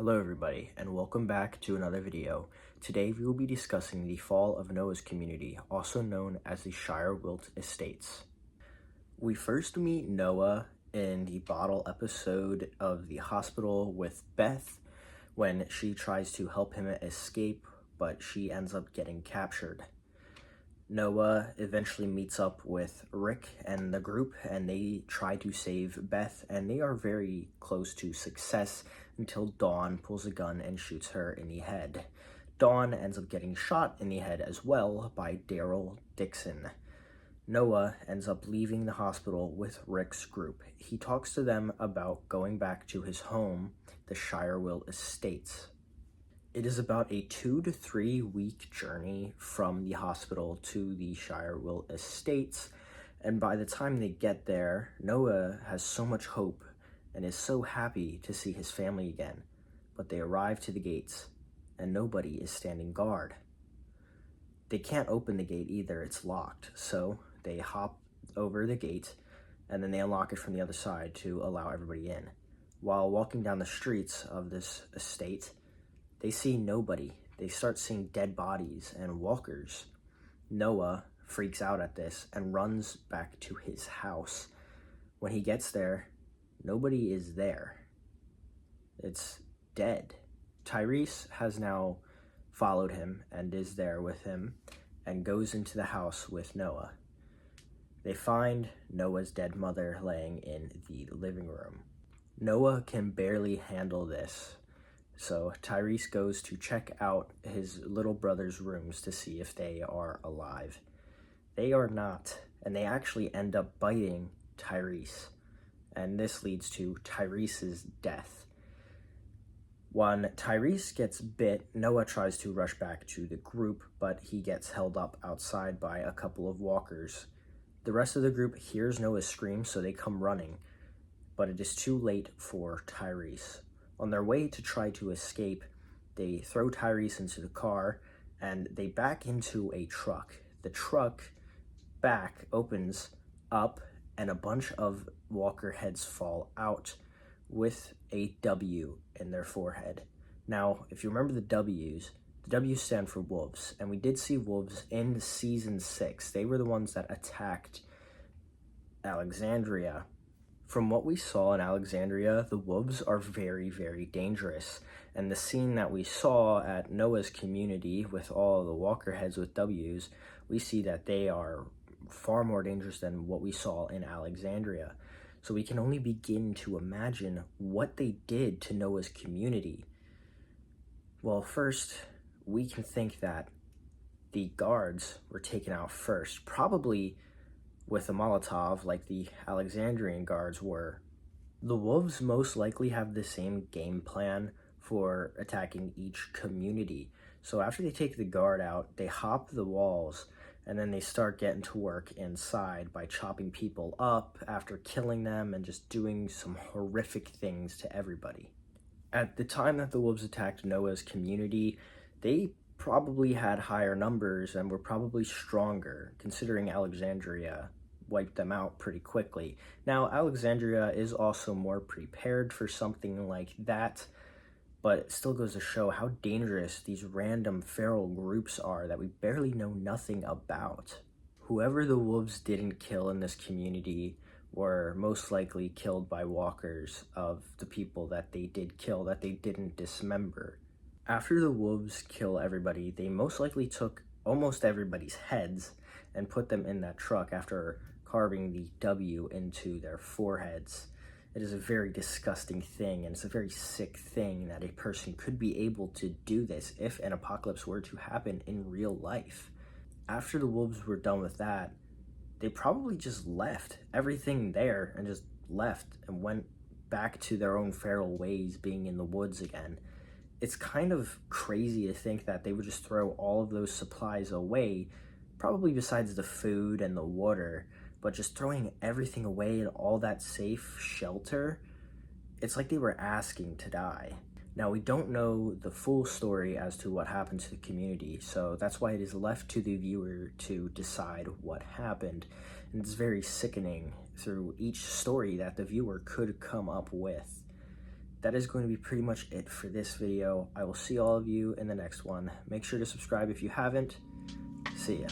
Hello everybody, and welcome back to another video. Today we will be discussing the fall of Noah's community, also known as the Shire Wilt Estates. We first meet Noah in the bottle episode of the hospital with Beth when she tries to help him escape, but she ends up getting captured. Noah eventually meets up with Rick and the group, and they try to save Beth, and they are very close to success until Dawn pulls a gun and shoots her in the head. Dawn ends up getting shot in the head as well by Daryl Dixon. Noah ends up leaving the hospital with Rick's group. He talks to them about going back to his home, the Shire Wilt Estates. It is about a 2 to 3 week journey from the hospital to the Shire Wilt Estates, and by the time they get there, Noah has so much hope and is so happy to see his family again, but they arrive to the gates, and nobody is standing guard. They can't open the gate either, it's locked, so they hop over the gate, and then they unlock it from the other side to allow everybody in. While walking down the streets of this estate, they see nobody. They start seeing dead bodies and walkers. Noah freaks out at this and runs back to his house. When he gets there, nobody is there. It's dead. Tyrese has now followed him and is there with him and goes into the house with Noah. They find Noah's dead mother laying in the living room. Noah can barely handle this. So Tyrese goes to check out his little brother's rooms to see if they are alive. They are not, and they actually end up biting Tyrese, and this leads to Tyrese's death. When Tyrese gets bit, Noah tries to rush back to the group, but he gets held up outside by a couple of walkers. The rest of the group hears Noah's scream, so they come running, but it is too late for Tyrese. On their way to try to escape, they throw Tyrese into the car and they back into a truck. The truck back opens up and a bunch of walker heads fall out with a W in their forehead. Now, if you remember the W's stand for wolves, and we did see wolves in season 6. They were the ones that attacked Alexandria. From what we saw in Alexandria, the wolves are very, very dangerous. And the scene that we saw at Noah's community with all the walker heads with W's, we see that they are far more dangerous than what we saw in Alexandria. So we can only begin to imagine what they did to Noah's community. Well, first, we can think that the guards were taken out first, probably with a Molotov like the Alexandrian guards were. The wolves most likely have the same game plan for attacking each community. So after they take the guard out, they hop the walls and then they start getting to work inside by chopping people up after killing them and just doing some horrific things to everybody. At the time that the wolves attacked Noah's community, they probably had higher numbers and were probably stronger, considering Alexandria wiped them out pretty quickly. Now, Alexandria is also more prepared for something like that, but it still goes to show how dangerous these random feral groups are that we barely know nothing about. Whoever the wolves didn't kill in this community were most likely killed by walkers of the people that they did kill, that they didn't dismember. After the wolves kill everybody, they most likely took almost everybody's heads and put them in that truck after carving the W into their foreheads. It is a very disgusting thing, and it's a very sick thing that a person could be able to do this if an apocalypse were to happen in real life. After the wolves were done with that, they probably just left everything there and just left and went back to their own feral ways, being in the woods again. It's kind of crazy to think that they would just throw all of those supplies away, probably besides the food and the water, but just throwing everything away in all that safe shelter, it's like they were asking to die. Now, we don't know the full story as to what happened to the community, so that's why it is left to the viewer to decide what happened. And it's very sickening through each story that the viewer could come up with. that is going to be pretty much it for this video. I will see all of you in the next one. Make sure to subscribe if you haven't. See ya.